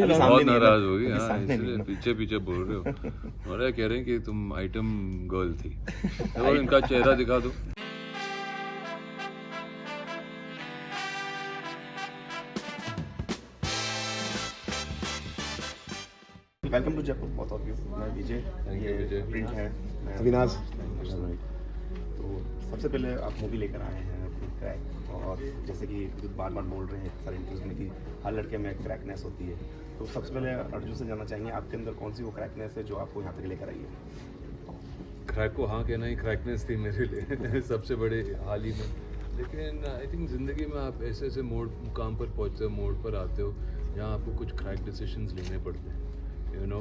बहुत नाराज हो गई। हाँ, सामने इसलिए नहीं। पीछे पीछे बोल रहे हो। और कह रहे हैं कि तुम आइटम गर्ल थी। तो इनका चेहरा दिखा दो। वेलकम टू जयपुर बहुत ऑफ यू। मैं विजय, ये विजय। प्रिंट है, मैं अविनाश। तो सबसे पहले आप मूवी लेकर आए हैं अपनी क्रैक, और जैसे कि बार बार बोल रहे हैं सारे इंटरव्यूज में कि हर लड़के में क्रैकनेस होती है, तो सबसे पहले अर्जुन से जानना चाहेंगे आपके अंदर कौन सी वो क्रैकनेस है जो आपको यहाँ तक लेकर आई है। क्रैक को हाँ कहना ही क्रैकनेस थी मेरे लिए सबसे बड़े हाल ही में। लेकिन आई थिंक ज़िंदगी में आप ऐसे ऐसे मुकाम पर पहुँचते हो, मोड़ पर आते हो जहाँ आपको कुछ क्रैक डिसीजंस लेने पड़ते हैं, यू नो,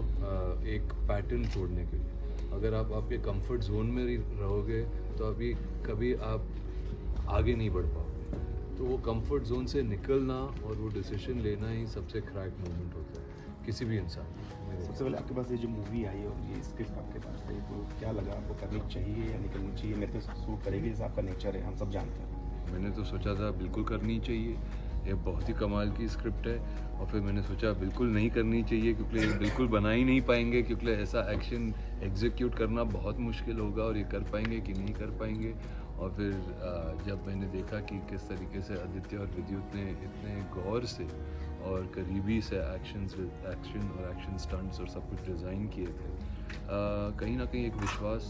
एक पैटर्न तोड़ने के लिए। अगर आप आपके कंफर्ट जोन में रहोगे तो अभी कभी आप आगे नहीं बढ़ पाओगे। तो वो कंफर्ट जोन से निकलना और वो डिसीजन लेना ही सबसे क्रैक मोमेंट होता है किसी भी इंसान को। सबसे पहले आपके पास ये जो मूवी आई और ये स्क्रिप्ट आपके पास है, तो क्या लगा आपको, करनी चाहिए या नहीं करनी चाहिए? मेरे को सूट करेगी, जैसे आपका नेचर है, हम सब जानते हैं। मैंने तो सोचा था बिल्कुल करनी चाहिए, ये बहुत ही कमाल की स्क्रिप्ट है। और फिर मैंने सोचा बिल्कुल नहीं करनी चाहिए क्योंकि ये बिल्कुल बना ही नहीं पाएंगे, क्योंकि ऐसा एक्शन एग्जीक्यूट करना बहुत मुश्किल होगा और ये कर पाएंगे कि नहीं कर पाएंगे। और फिर जब मैंने देखा कि किस तरीके से आदित्य और विद्युत ने इतने गौर से और करीबी से एक्शन और एक्शन स्टंट्स और सब कुछ डिज़ाइन किए थे, कहीं ना कहीं एक विश्वास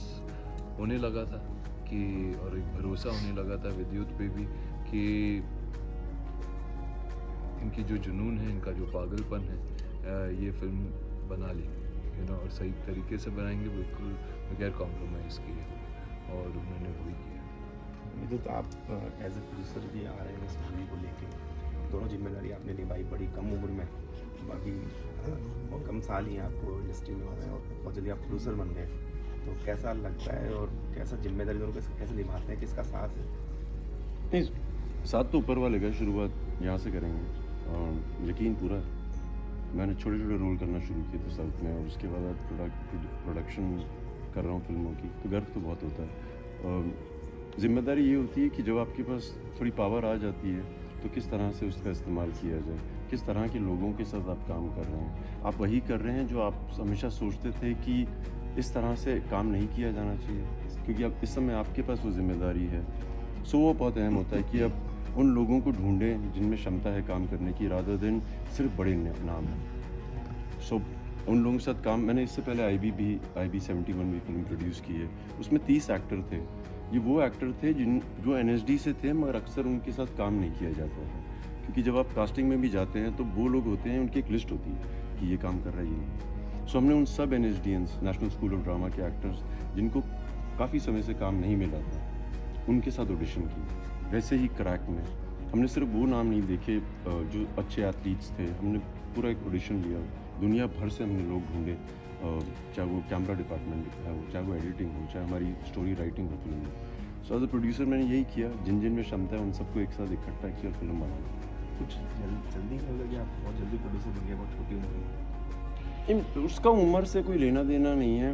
होने लगा था कि, और एक भरोसा होने लगा था विद्युत पे भी कि इनकी जो जुनून है, इनका जो पागलपन है, ये फिल्म बना लेंगे, यू नो, और सही तरीके से बनाएंगे, बिल्कुल बगैर कॉम्प्रोमाइज़ किए। और उन्होंने वही किया। विद्युत, आप एज ए प्रोड्यूसर भी आ रहे हैं इस मूवी को लेके, दोनों जिम्मेदारी आपने निभाई बड़ी कम उम्र में, बाकी बहुत कम साल ही हैं आपको इंडस्ट्री में होना है और बहुत जल्दी आप प्रोड्यूसर बन गए, तो कैसा लगता है और कैसा जिम्मेदारी दोनों कैसे निभाते हैं, किसका साथ है? नहीं, साथ तो ऊपर वाले का, शुरुआत यहाँ से करेंगे और यकीन पूरा है। मैंने छोटे छोटे रोल करना शुरू किए थे साउथ में, और उसके बाद प्रोडक्शन कर रहा हूँ फिल्मों की, तो गर्व तो बहुत होता है। जिम्मेदारी ये होती है कि जब आपके पास थोड़ी पावर आ जाती है तो किस तरह से उसका इस्तेमाल किया जाए, किस तरह के लोगों के साथ आप काम कर रहे हैं। आप वही कर रहे हैं जो आप हमेशा सोचते थे कि इस तरह से काम नहीं किया जाना चाहिए, क्योंकि अब इस समय आपके पास वो जिम्मेदारी है। सो वो बहुत अहम होता है कि अब उन लोगों को ढूंढें जिनमें क्षमता है काम करने की, रादर देन सिर्फ बड़े नाम हैं। सो उन लोगों के साथ काम, मैंने इससे पहले IB 71 भी फिल्म प्रोड्यूस की है, उसमें 30 एक्टर थे। ये वो एक्टर थे जो NSD से थे, मगर अक्सर उनके साथ काम नहीं किया जाता था, क्योंकि जब आप कास्टिंग में भी जाते हैं तो वो लोग होते हैं, उनकी एक लिस्ट होती है कि ये काम कर रहा है, ये नहीं। सो हमने उन सब NSDians, national school of drama के एक्टर्स, जिनको काफ़ी समय से काम नहीं मिला था, उनके साथ ऑडिशन की। वैसे ही क्रैक में हमने सिर्फ वो नाम नहीं देखे जो अच्छे एथलीट्स थे, हमने पूरा एक ऑडिशन लिया। दुनिया भर से हमने लोग ढूंढे, चाहे वो कैमरा डिपार्टमेंट हो, चाहे वो एडिटिंग हो, चाहे हमारी स्टोरी राइटिंग हो फिल्म में। सो एज अ प्रोड्यूसर मैंने यही किया, जिन जिन में क्षमता है उन सबको एक साथ इकट्ठा किया और फिल्म बना। कुछ जल्दी हो गया, आप बहुत जल्दी प्रोड्यूसर बन गए बहुत छोटी उम्र में। उसका उम्र से कोई लेना देना नहीं है।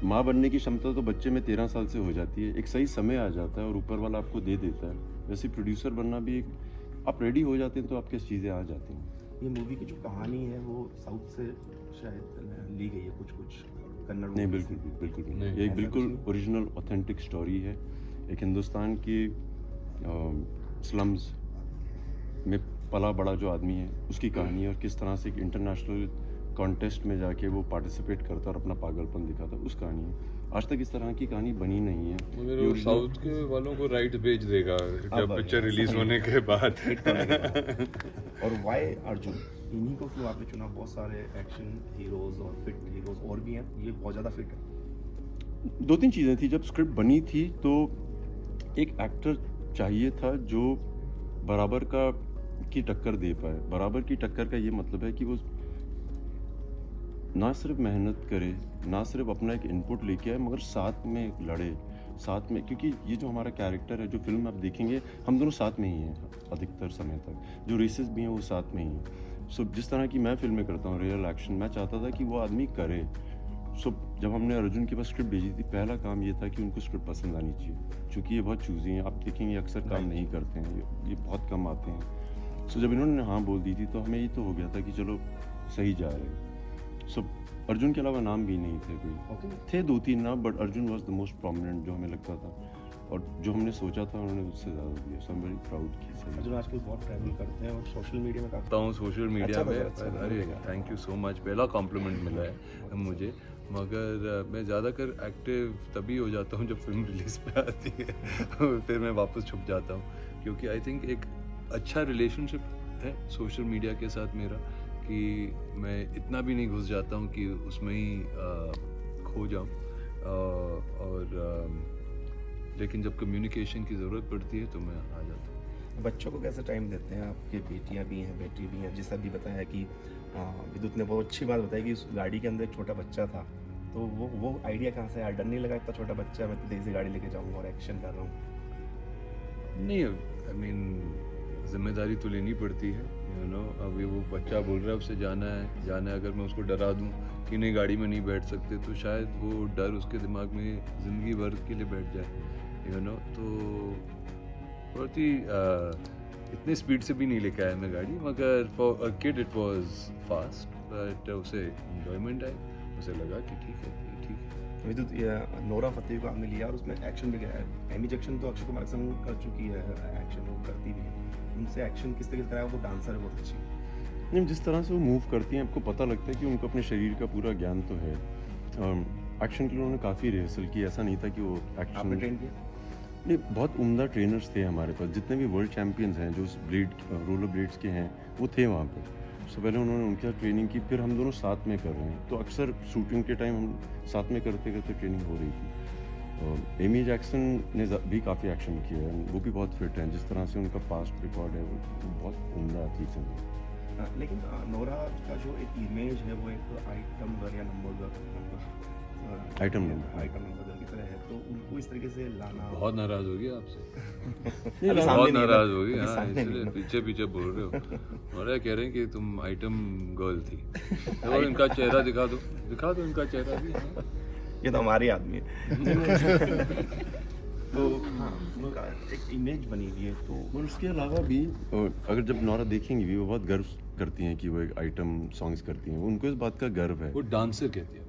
माँ बनने की क्षमता तो बच्चे में 13 साल से हो जाती है, एक सही समय आ जाता है और ऊपर वाला आपको दे देता है। वैसे प्रोड्यूसर बनना भी एक, आप रेडी हो जाते हैं तो आपकी चीज़ें आ जाती हैं। ये मूवी की जो कहानी है वो साउथ से शायद ली गई है, कुछ कन्नड़ नहीं, movie बिल्कुल से। बिल्कुल नहीं, नहीं, ये एक ऐसा बिल्कुल कुछ नहीं। ओरिजिनल ऑथेंटिक स्टोरी है। एक हिंदुस्तान की स्लम्स में पला बड़ा जो आदमी है, उसकी कहानी है, और किस तरह से एक इंटरनेशनल कॉन्टेस्ट में जाके वो पार्टिसिपेट करता और अपना पागलपन दिखाता, उस कहानी है। आज तक इस तरह की कहानी बनी नहीं है। मगर ये वो original- साउथ के वालों को राइट भेज देगा जब अब पिक्चर रिलीज होने के बाद। और वाई अर्जुन, इन्हीं को क्यों आपने चुना? बहुत सारे एक्शन हीरोज और फिट हीरोज और भी हैं, ये बहुत ज़्यादा फिट है। 2-3 चीज़ें थी। जब स्क्रिप्ट बनी थी तो एक एक्टर चाहिए था जो बराबर की टक्कर दे पाए। बराबर की टक्कर का ये मतलब है कि वो ना सिर्फ मेहनत करे, ना सिर्फ अपना एक इनपुट लेके आए, मगर साथ में लड़े, साथ में, क्योंकि ये जो हमारा कैरेक्टर है, जो फिल्म आप देखेंगे, हम दोनों साथ में ही हैं अधिकतर समय तक। जो रेसेस भी हैं वो साथ में ही हैं। सो जिस तरह की मैं फिल्में करता हूँ, रियल एक्शन, मैं चाहता था कि वो आदमी करे। सो जब हमने अर्जुन के पास स्क्रिप्ट भेजी थी, पहला काम ये था कि उनको स्क्रिप्ट पसंद आनी चाहिए, क्योंकि ये बहुत चूजी हैं। आप देखेंगे अक्सर काम नहीं करते हैं, ये बहुत कम आते हैं। सो जब इन्होंने हाँ बोल दी थी तो हमें ये तो हो गया था कि चलो सही जा रहे हैं। सो अर्जुन के अलावा नाम भी नहीं थे कोई, ओके। थे 2-3 नाम, but Arjun was the most prominent जो हमें लगता था, और जो हमने सोचा था उन्होंने उससे ज़्यादा दिया। सो आई एम वेरी प्राउड की सही। अर्जुन आजकल बहुत ट्रैवल करते हैं और सोशल मीडिया में काफ़ी करता हूँ सोशल मीडिया अच्छा में। लगा, अच्छा अरे लगा। थैंक यू सो मच, पहला कॉम्प्लीमेंट मिला है मुझे। मगर मैं ज़्यादातर एक्टिव तभी हो जाता हूँ जब फिल्म रिलीज पे आती है फिर मैं वापस छुप जाता हूँ, क्योंकि आई थिंक एक अच्छा रिलेशनशिप है सोशल मीडिया के साथ मेरा, कि मैं इतना भी नहीं घुस जाता हूँ कि उसमें ही खो जाऊँ। लेकिन जब कम्युनिकेशन की ज़रूरत पड़ती है तो मैं आ जाता हूँ। बच्चों को कैसे टाइम देते हैं? आपके बेटियां भी हैं, बेटी भी हैं, जैसा भी बताया कि विद्युत ने बहुत अच्छी बात बताई कि उस गाड़ी के अंदर एक छोटा बच्चा था, तो वो आइडिया कहाँ से आया? डर नहीं लगा इतना छोटा बच्चा, मैं तो तेजी से गाड़ी लेके जाऊंगा और एक्शन कर रहा हूँ? नहीं, आई मीन जिम्मेदारी तो लेनी पड़ती है, यू नो। अभी वो बच्चा बोल रहा है उसे जाना है, अगर मैं उसको डरा दूँ कि नहीं गाड़ी में नहीं बैठ सकते, तो शायद वो डर उसके दिमाग में ज़िंदगी भर के लिए बैठ जाए, यू नो। तो बहुत ही इतने स्पीड से भी नहीं लेके आया मैं गाड़ी, मगर for a kid it was fast, but उसे एंजॉयमेंट आई, उसे लगा कि ठीक है, ये ठीक है। विद्युत, नोरा फतेही को आपने लिया और उसमें एक्शन भी गया है। एमी जैक्सन तो अक्षय कुमार के संग कर चुकी है एक्शन, वो करती भी है। उनसे एक्शन किस तरीके से कराया? वो डांसर है बहुत अच्छी। नहीं, जिस तरह से वो मूव करती हैं आपको पता लगता है कि उनको अपने शरीर का पूरा ज्ञान तो है। एक्शन के लिए उन्होंने काफ़ी रिहर्सल की, ऐसा नहीं था कि वो आपने एक्शन। ट्रेन किया? नहीं, बहुत उम्दा ट्रेनर्स थे हमारे पास, जितने भी वर्ल्ड चैम्पियंस हैं जो रोलर ब्लेड्स के हैं वो थे वहाँ पे। सो पहले उन्होंने उनके साथ ट्रेनिंग की, फिर हम दोनों साथ में कर रहे हैं, तो अक्सर शूटिंग के टाइम हम साथ में करते करते ट्रेनिंग हो रही थी। और एमी जैक्सन ने भी काफ़ी एक्शन किया है, वो भी बहुत फिट हैं, जिस तरह से उनका पास्ट रिकॉर्ड है वो बहुत उम्दा एथलीट्स हैं। लेकिन नोरा का जो एक इमेज है वो एक आइटम गर्ल या आइटम नंबर गर्ल की तरह है, तो उनको इस तरीके से लाना बहुत नाराज हो गया आपसे। अभी सामने बहुत नहीं है ना, नाराज हो गई, अभी हाँ, सामने नहीं इसलिए है ना। पीछे पीछे बोल रहे हो और कह रहे हैं कि तुम आइटम गर्ल थी। तो इनका चेहरा दिखा दो इनका चेहरा भी। हाँ। ये तो हमारे आदमी है। तो हाँ, उनका एक इमेज बनी हुई है। तो और उसके अलावा भी अगर जब नोरा देखेंगी भी, वो बहुत गर्व करती हैं कि वो एक आइटम सॉन्ग्स करती हैं, उनको इस बात का गर्व है। वो डांसर कहती है।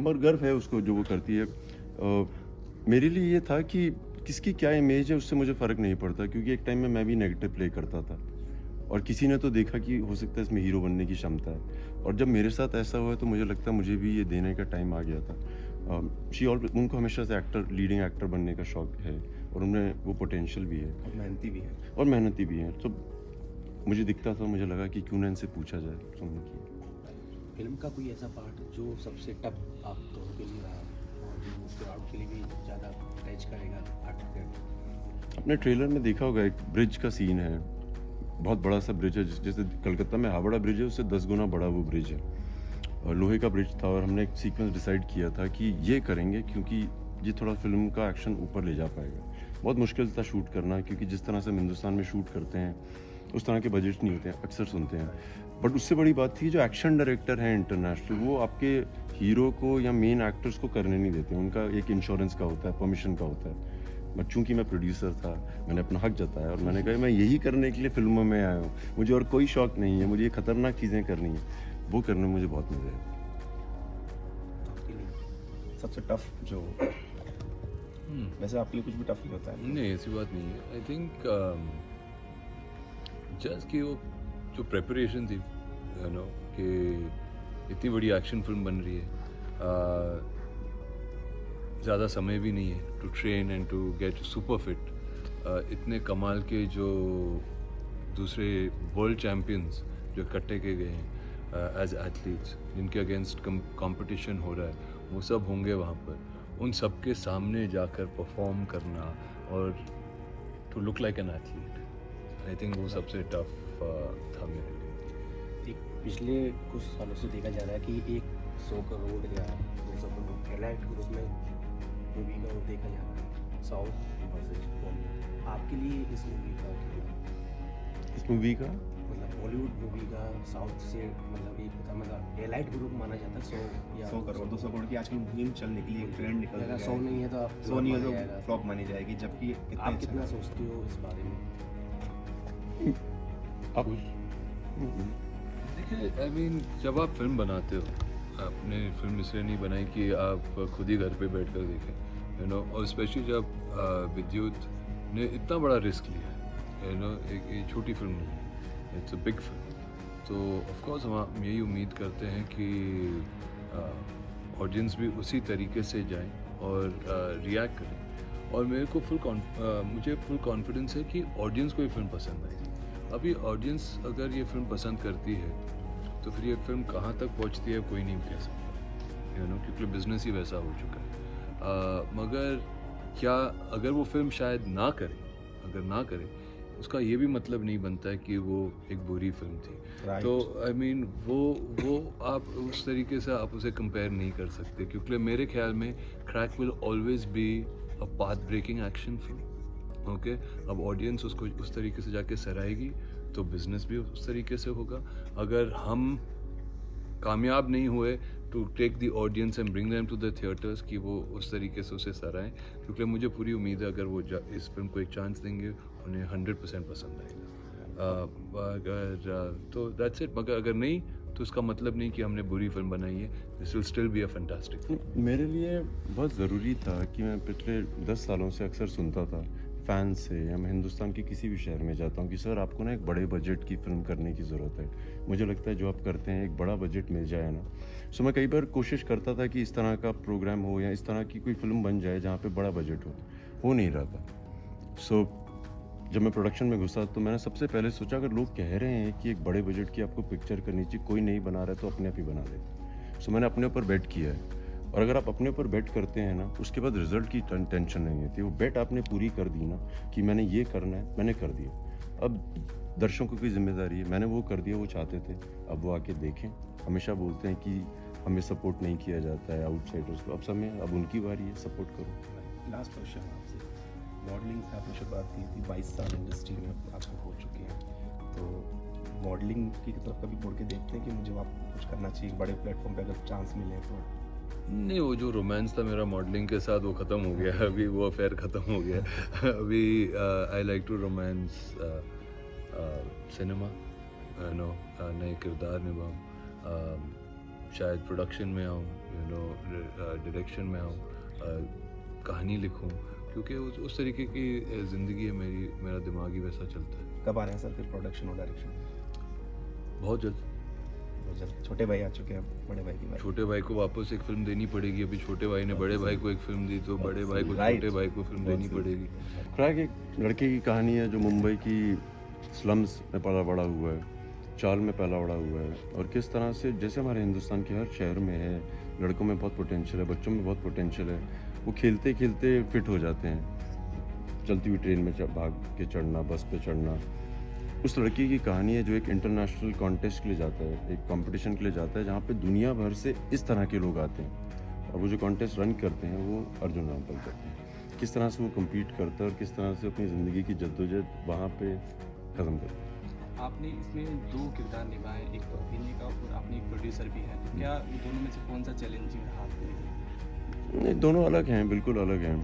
और गर्व है उसको जो वो करती है। मेरे लिए ये था कि किसकी क्या इमेज है उससे मुझे फ़र्क नहीं पड़ता, क्योंकि एक टाइम में मैं भी नेगेटिव प्ले करता था और किसी ने तो देखा कि हो सकता है इसमें हीरो बनने की क्षमता है, और जब मेरे साथ ऐसा हुआ तो मुझे लगता है मुझे भी ये देने का टाइम आ गया था। उनको हमेशा से लीडिंग एक्टर बनने का शौक है और उनमें वो पोटेंशियल भी है और मेहनती भी है। और मेहनती भी है। तो मुझे दिखता था, मुझे लगा कि क्यों ना इनसे पूछा जाए, तो हमने किया। फिल्म का कोई ऐसा पार्ट जो सबसे टफ आप दोनों के लिए रहा और जो क्राउड के लिए भी ज़्यादा टच करेगा आर्ट? अपने ट्रेलर में देखा होगा, एक ब्रिज का सीन है, बहुत बड़ा सा ब्रिज है, जैसे कलकत्ता में हावड़ा ब्रिज है उससे 10 गुना बड़ा वो ब्रिज है, और लोहे का ब्रिज था, और हमने एक सीक्वेंस डिसाइड किया था कि ये करेंगे क्योंकि ये थोड़ा फिल्म का एक्शन ऊपर ले जा पाएगा। बहुत मुश्किल था शूट करना, क्योंकि जिस तरह से हम हिंदुस्तान में शूट करते हैं उस तरह के बजट नहीं होते हैं, अक्सर सुनते हैं। बट उससे बड़ी बात थी जो एक्शन डायरेक्टर हैं इंटरनेशनल, वो आपके हीरो को या मेन एक्टर्स को करने नहीं देते, उनका एक इंश्योरेंस का होता है, परमिशन का होता है। बट चूंकि मैं प्रोड्यूसर था, मैंने अपना हक जताया और मैंने कहा मैं यही करने के लिए फिल्मों में आया हूँ, मुझे और कोई शौक नहीं है, मुझे ये खतरनाक चीज़ें करनी है, वो करने में मुझे बहुत मज़ा है। आपके लिए सबसे टफ जो, वैसे आपके लिए कुछ भी टफ नहीं होता है? नहीं, ऐसी बात नहीं है। आई थिंक जस्ट कि वो जो प्रेपरेशन थी, यू नो, कि इतनी बड़ी एक्शन फिल्म बन रही है, ज़्यादा समय भी नहीं है to train and to get super fit. इतने कमाल के जो दूसरे वर्ल्ड चैम्पियंस जो इकट्ठे किए गए हैं एज एथलीट्स, जिनके अगेंस्ट कंपटीशन हो रहा है, वो सब होंगे वहाँ पर। उन सब के सामने जाकर परफॉर्म करना और to look like an athlete, I think वो सबसे टफ था मेरे लिए। एक पिछले कुछ सालों से देखा जा रहा है कि 100 करोड़ या 200 करोड़ एलाइट ग्रुप में मूवी का वो देखा जा रहा है, साउथ वर्सेस बॉलीवुड। आपके लिए इस मूवी का क्या, इस मूवी का मतलब बॉलीवुड मूवी का साउथ से मतलब एक होता, मतलब एलाइट ग्रुप माना जाता है 100 या 100 करोड़ 200 करोड़ की आजकल मुहिम चल निकली, एक ट्रेंड निकल अगर गया 100 है। नहीं है तो आप 100 नहीं है माना तो जाएगा। फ्लॉप मानी जाएगी, जबकि कितना आप अच्छा कितना है। सोचते हो इस बारे में? आप देखिए आई मीन जब आप फिल्म बनाते हो, आपने फिल्म इसलिए नहीं बनाई कि आप खुद ही घर पे बैठ कर देखें, यू नो, और स्पेशली जब विद्युत ने इतना बड़ा रिस्क लिया है, यू नो, एक ये छोटी फिल्म नहीं है, इट्स अ बिग फिल्म। तो ऑफ कोर्स हम यही उम्मीद करते हैं कि ऑडियंस भी उसी तरीके से जाएं और रिएक्ट करें, और मेरे को मुझे फुल कॉन्फिडेंस है कि ऑडियंस को ये फिल्म पसंद आएगी। अभी ऑडियंस अगर ये फिल्म पसंद करती है तो फिर ये फिल्म कहाँ तक पहुँचती है कोई नहीं कह सकता, यू नो, क्योंकि बिजनेस ही वैसा हो चुका है। मगर क्या अगर वो फिल्म शायद ना करे उसका ये भी मतलब नहीं बनता है कि वो एक बुरी फिल्म थी। Right. तो आई मीन वो आप उस तरीके से आप उसे कंपेयर नहीं कर सकते, क्योंकि मेरे ख्याल में Crack will always be a path breaking action film. Okay, अब ऑडियंस उसको उस तरीके से जाके सराहेगी तो बिजनेस भी उस तरीके से होगा। अगर हम कामयाब नहीं हुए to take the audience and bring them to the theatres कि वो उस तरीके से उसे सराहें, क्योंकि मुझे पूरी उम्मीद है अगर वो इस फिल्म को एक चांस देंगे उन्हें 100% पसंद आएगा। अगर तो दैट्स इट। मगर अगर नहीं तो इसका मतलब नहीं कि हमने बुरी फिल्म बनाई है, this will still be a fantastic film. मेरे लिए बहुत ज़रूरी था कि मैं पिछले 10 सालों से अक्सर सुनता था फ़ैन से, या मैं हिंदुस्तान के किसी भी शहर में जाता हूँ कि सर आपको ना एक बड़े बजट की फ़िल्म करने की ज़रूरत है। मुझे लगता है जो आप करते हैं एक बड़ा बजट मिल जाए ना। सो मैं कई बार कोशिश करता था कि इस तरह का प्रोग्राम हो या इस तरह की कोई फ़िल्म बन जाए जहाँ पे बड़ा बजट हो नहीं रहा था। सो जब मैं प्रोडक्शन में घुसा तो मैंने सबसे पहले सोचा अगर लोग कह रहे हैं कि एक बड़े बजट की आपको पिक्चर करनी चाहिए, कोई नहीं बना रहा है तो अपने आप ही बना दे। सो मैंने अपने ऊपर बेट किया है, और अगर आप अपने ऊपर बेट करते हैं ना उसके बाद रिजल्ट की टेंशन नहीं होती। वो बेट आपने पूरी कर दी ना कि मैंने ये करना है, मैंने कर दिया। अब दर्शकों की जिम्मेदारी है, मैंने वो कर दिया, वो चाहते थे, अब वो आके देखें। हमेशा बोलते हैं कि हमें सपोर्ट नहीं किया जाता है आउटसाइडर्स को, अब समय अब उनकी बारी है, सपोर्ट करो। लास्ट क्वेश्चन आपसे, मॉडलिंग से आपने शुरुआत की थी, 22 साल इंडस्ट्री में आपको हो चुके हैं, तो मॉडलिंग की तरफ कभी मुड़ के देखते हैं कि मुझे आप कुछ करना चाहिए बड़े प्लेटफॉर्म पे अगर चांस मिले तो? नहीं, वो जो रोमांस था मेरा मॉडलिंग के साथ वो ख़त्म हो गया है, अभी वो अफेयर ख़त्म हो गया है। अभी I like to romance cinema, no, नए किरदार निभाऊँ, शायद प्रोडक्शन में आऊँ, यू नो, डायरेक्शन में आऊँ, कहानी लिखूँ, क्योंकि उस तरीके की ज़िंदगी है मेरी, मेरा दिमाग ही वैसा चलता है। कब आ रहे हैं सर फिर प्रोडक्शन और डायरेक्शन? बहुत जल्द। बहुत जल्द। छोटे भाई आ चुके हैं, बड़े भाई की बात। छोटे भाई को वापस एक फिल्म देनी पड़ेगी। अभी छोटे भाई ने बड़े भाई को एक फिल्म दी तो बड़े भाई को Right. छोटे भाई को फिल्म देनी पड़ेगी। क्रैक एक लड़के की कहानी है जो मुंबई की स्लम्स में पला बड़ा हुआ है, चाल में पला बड़ा हुआ है, और किस तरह से जैसे हमारे हिंदुस्तान के हर शहर में है, लड़कों में बहुत पोटेंशियल है, बच्चों में बहुत पोटेंशियल है, वो खेलते खेलते फिट हो जाते हैं। चलती हुई ट्रेन में भाग के चढ़ना, बस पे चढ़ना। उस लड़की की कहानी है जो एक इंटरनेशनल कॉन्टेस्ट के लिए जाता है, एक कंपटीशन के लिए जाता है जहाँ पे दुनिया भर से इस तरह के लोग आते हैं, और वो जो कॉन्टेस्ट रन करते हैं वो अर्जुन रामपाल करते हैं। किस तरह से वो कम्पीट करता है और किस तरह से अपनी ज़िंदगी की जद्दोजहद वहाँ पे ख़त्म करता है। आपने इसमें 2 किरदार निभाए, एक तो अभिनय का और आपने एक प्रोड्यूसर भी है, तो क्या दोनों में से कौन सा चैलेंजिंग रहा आपके लिए? नहीं, दोनों अलग हैं, बिल्कुल अलग हैं।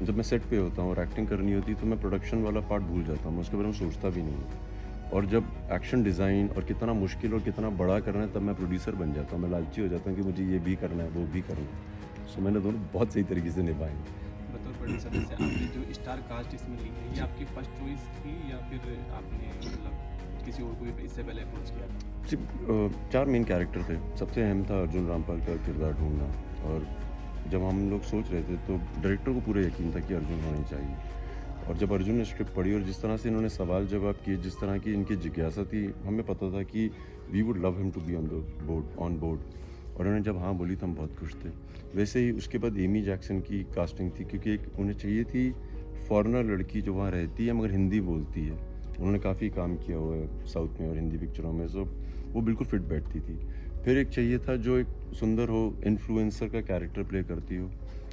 जब मैं सेट पे होता हूँ और एक्टिंग करनी होती है तो मैं प्रोडक्शन वाला पार्ट भूल जाता हूँ, मैं उसके बारे में सोचता भी नहीं हूँ। और जब एक्शन डिज़ाइन और कितना मुश्किल और कितना बड़ा करना है तब मैं प्रोड्यूसर बन जाता हूँ, मैं लालची हो जाता हूँ कि मुझे ये भी करना है, वो भी करना है। सो मैंने दोनों बहुत सही तरीके से निभाए। बतौर प्रोड्यूसर से आपने जो स्टार कास्ट इसमें ली है, ये आपकी फर्स्ट चॉइस थी या फिर आपने मतलब किसी और को भी इससे पहले अप्रोच किया था? 4 मेन कैरेक्टर थे। सबसे अहम था अर्जुन रामपाल का किरदार ढूंढना, और जब हम लोग सोच रहे थे तो डायरेक्टर को पूरा यकीन था कि अर्जुन होनी चाहिए। और जब अर्जुन ने स्क्रिप्ट पढ़ी और जिस तरह से इन्होंने सवाल जवाब किए, जिस तरह की इनकी जिज्ञासा थी, हमें पता था कि we would love him to be on board. और उन्होंने जब हाँ बोली तो हम बहुत खुश थे। वैसे ही उसके बाद एमी जैक्सन की कास्टिंग थी, क्योंकि एक उन्हें चाहिए थी फॉरेनर लड़की जो वहाँ रहती है मगर हिंदी बोलती है। उन्होंने काफ़ी काम किया हुआ है साउथ में और हिंदी पिक्चरों में, सो वो बिल्कुल फिट बैठती थी। फिर एक चाहिए था जो एक सुंदर हो, इन्फ्लुएंसर का कैरेक्टर प्ले करती हो,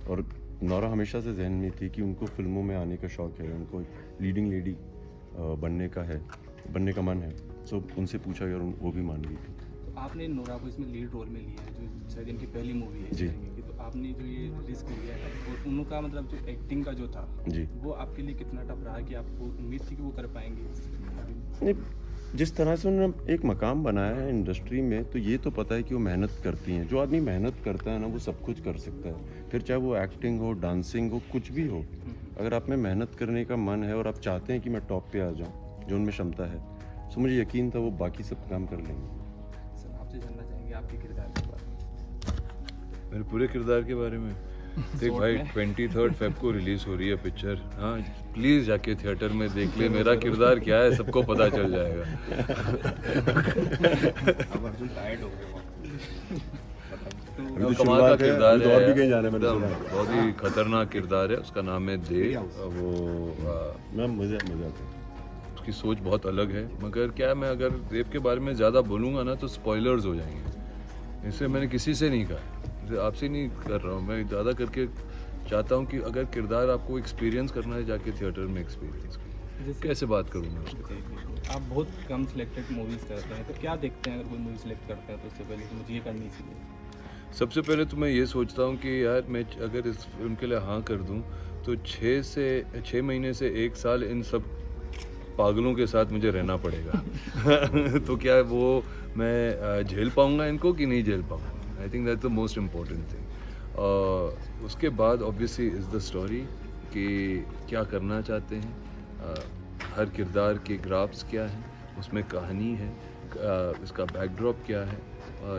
और नौरा हमेशा से जहन में थी कि उनको फिल्मों में आने का शौक़ है, उनको लीडिंग लेडी बनने का मन है। सो उनसे पूछा गया और वो भी मान गई थी। तो आपने नोरा को इसमें लीड रोल में लिया है, जो शायद इनकी पहली मूवी है इस जी। तरीके की, तो आपने जो ये रिस्क लिया है और उनका मतलब जो एक्टिंग का जो था जी। वो आपके लिए कितना टफ रहा कि आपको उम्मीद थी कि वो कर पाएंगे? नहीं, जिस तरह से उन्होंने एक मकाम बनाया है इंडस्ट्री में, तो ये तो पता है कि वो मेहनत करती हैं। जो आदमी मेहनत करता है ना, वो सब कुछ कर सकता है, फिर चाहे वो एक्टिंग हो, डांसिंग हो, कुछ भी हो। अगर आप में मेहनत करने का मन है और आप चाहते हैं कि मैं टॉप पे आ जाऊँ, जो उनमें क्षमता है, तो मुझे यकीन था वो बाकी सब काम कर लेंगे। सर आपसे जानना चाहेंगे आपके किरदार के बारे में। मेरे पूरे किरदार के बारे में देख शॉर्ट भाई, में। 23 फेब को रिलीज हो रही है पिक्चर। हाँ प्लीज जाके थिएटर में देख ले, मेरा किरदार क्या है सबको पता चल जाएगा। अब अर्जुन टायर्ड हो गए अभी तो कमाल का शुरुआत है, किरदार अभी तो और भी है, कहीं जाना है, मैंने एकदम सुना है। बहुत ही खतरनाक किरदार है। उसका नाम है देव। वो मैम मज़ा आता है। उसकी सोच बहुत अलग है, मगर क्या मैं अगर देव के बारे में ज़्यादा बोलूँगा ना तो स्पॉयलर्स हो जाएंगे, इसलिए मैंने किसी से नहीं कहा, जैसे आपसे नहीं कर रहा हूँ। मैं ज़्यादा करके चाहता हूँ कि अगर किरदार आपको एक्सपीरियंस करना है, जाके थिएटर में एक्सपीरियंस करें। जैसे कैसे बात करूँ मैं उसको? आप बहुत कम सिलेक्टेड मूवीज़ करते हैं, तो क्या देखते हैं अगर कोई मूवी सिलेक्ट करते हैं तो उससे पहले कि मुझे ये करनी चाहिए? सबसे पहले तो मैं ये सोचता हूँ कि यार मैं अगर इस फिल्म के लिए हाँ कर दूँ तो 6 महीने से 1 साल इन सब पागलों के साथ मुझे रहना पड़ेगा। तो क्या वो मैं झेल पाऊँगा इनको कि नहीं झेल पाऊँगा? I think that's the most important thing. उसके बाद ऑब्वियसली इज़ द स्टोरी कि क्या करना चाहते हैं, हर किरदार के ग्राफ्स क्या हैं, उसमें कहानी है, इसका बैकड्रॉप क्या है।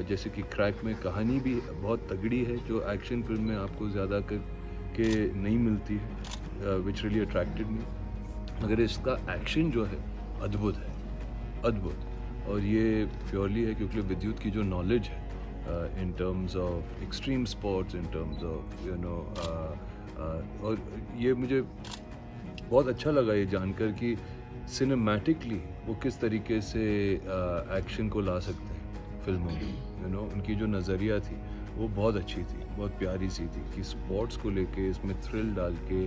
जैसे कि क्रैक में कहानी भी बहुत तगड़ी है, जो एक्शन फिल्म में आपको ज़्यादा करके नहीं मिलती है, विच रियली अट्रैक्टेड मी। मगर इसका एक्शन जो है अद्भुत है, अद्भुत। और ये प्योरली है क्योंकि विद्युत की जो नॉलेज है in terms of extreme sports, in terms of और ये मुझे बहुत अच्छा लगा ये जानकर कि सिनेमैटिकली वो किस तरीके से एक्शन को ला सकते हैं फिल्मों में। उनकी जो नज़रिया थी वो बहुत अच्छी थी, बहुत प्यारी सी थी कि स्पोर्ट्स को लेके इसमें थ्रिल डाल के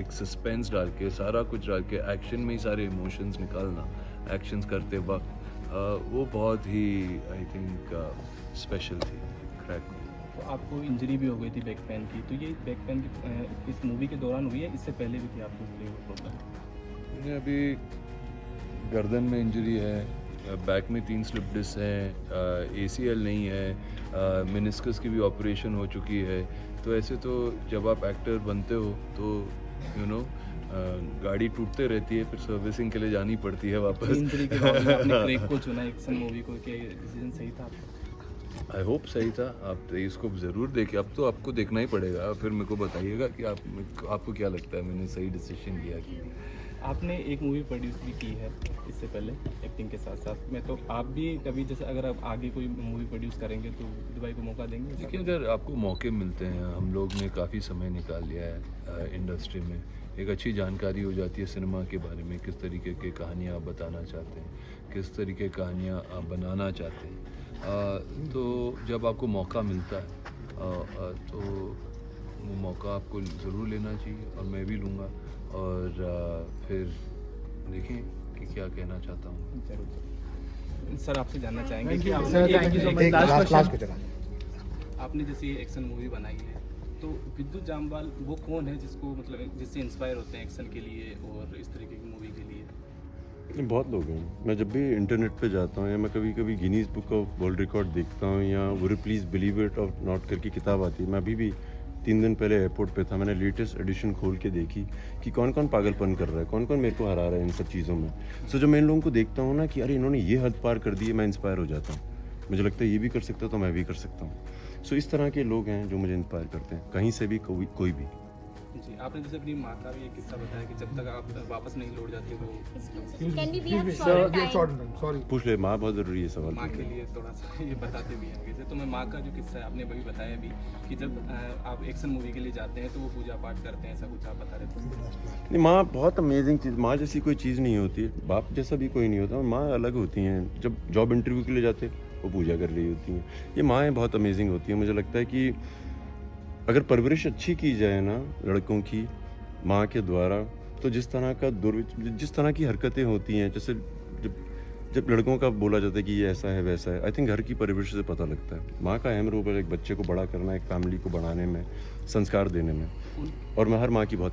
एक सस्पेंस डाल के, सारा कुछ डाल के एक्शन में ही सारे इमोशंस निकालना एक्शंस करते वक्त, वो बहुत ही आई थिंक स्पेशल थी क्रैक। तो आपको इंजरी भी हो गई थी बैक पेन की, तो ये बैक पेन की इस मूवी के दौरान हुई है, इससे पहले भी थी आपको कोई प्रॉब्लम? मुझे अभी गर्दन में इंजरी है, बैक में 3 स्लिप डिस्क हैं, ACL नहीं है, मेनिस्कस की भी ऑपरेशन हो चुकी है। तो ऐसे तो जब आप एक्टर बनते हो तो गाड़ी टूटते रहती है, फिर सर्विसिंग के लिए जानी पड़ती है वापस। इंजरी के बाद में आपने क्रैक को चुना एक्शन मूवी को, क्या ये डिसीजन सही था आपका? आई होप सही था। आप इसको ज़रूर देखिए, अब तो आपको देखना ही पड़ेगा, फिर मेरे को बताइएगा कि आपको क्या लगता है मैंने सही डिसीजन लिया कि नहीं। आपने एक मूवी प्रोड्यूस भी की है इससे पहले एक्टिंग के साथ साथ में, तो आप भी कभी जैसे अगर आप आगे कोई मूवी प्रोड्यूस करेंगे तो विद्युत भाई को मौका देंगे? लेकिन अगर आपको मौके मिलते हैं, हम लोग ने काफ़ी समय निकाल लिया है इंडस्ट्री में, एक अच्छी जानकारी हो जाती है सिनेमा के बारे में, किस तरीके की कहानियाँ आप बताना चाहते हैं, किस तरीके की कहानियाँ आप बनाना चाहते हैं। तो जब आपको मौका मिलता है तो वो मौका आपको ज़रूर लेना चाहिए, और मैं भी लूँगा। और फिर देखें कि क्या कहना चाहता हूँ। जरूर सर, आपसे जानना चाहेंगे कि आपने जैसे एक्शन मूवी बनाई है, तो विद्युत जामवाल वो कौन है जिसको मतलब जिससे इंस्पायर होते हैं एक्शन के लिए और इस तरीके की मूवी के लिए? बहुत लोग हैं। मैं जब भी इंटरनेट पे जाता हूँ या मैं कभी कभी Guinness book of world record देखता हूँ, या वो प्लीज़ बिलीव इट और नॉट करके किताब आती है, मैं अभी भी 3 दिन पहले एयरपोर्ट पे था, मैंने लेटेस्ट एडिशन खोल के देखी कि कौन कौन पागलपन कर रहा है, कौन कौन मेरे को हरा रहा है इन सब चीज़ों में। सो जब मैं इन लोगों को देखता हूँ ना कि अरे इन्होंने ये हद पार कर दी है, मैं इंस्पायर हो जाता हूँ। मुझे लगता है ये भी कर सकता तो मैं भी कर सकता हूँ। सो इस तरह के लोग हैं जो मुझे इंस्पायर करते हैं, कहीं से भी कोई भी। जी, आपने जैसे अपनी माँ का भी एक किस्सा बताया कि जब तक आप वापस नहीं लौट जाते वो Can we have short time? Sorry. पूछ ले, माँ बहुत ज़रूरी है सवाल माँ के पूछना। लिए थोड़ा सा ये बताते भी हैं जैसे। तो मैं माँ का जो किस्सा है आपने अभी बताया भी कि जब आप एक्शन मूवी के लिए जाते हैं तो वो पूजा पाठ करते हैं, ऐसा कुछ आप बता रहे थे? नहीं, माँ बहुत अमेजिंग चीज़, माँ जैसी कोई चीज़ नहीं होती है, बाप जैसा भी कोई नहीं होता, माँ अलग होती हैं। जब जॉब इंटरव्यू के लिए जाते वो पूजा कर रही होती हैं। ये माँएँ बहुत अमेजिंग होती हैं। मुझे लगता है कि अगर परवरिश अच्छी की जाए ना लड़कों की माँ के द्वारा, तो जिस तरह की हरकतें होती हैं, जैसे जब लड़कों का बोला जाता है कि ये ऐसा है वैसा है, आई थिंक घर की परवरिश से पता लगता है। माँ का अहम रोल है एक बच्चे को बड़ा करना, एक फैमिली को बढ़ाने में, संस्कार देने में, और मैं हर माँ की बहुत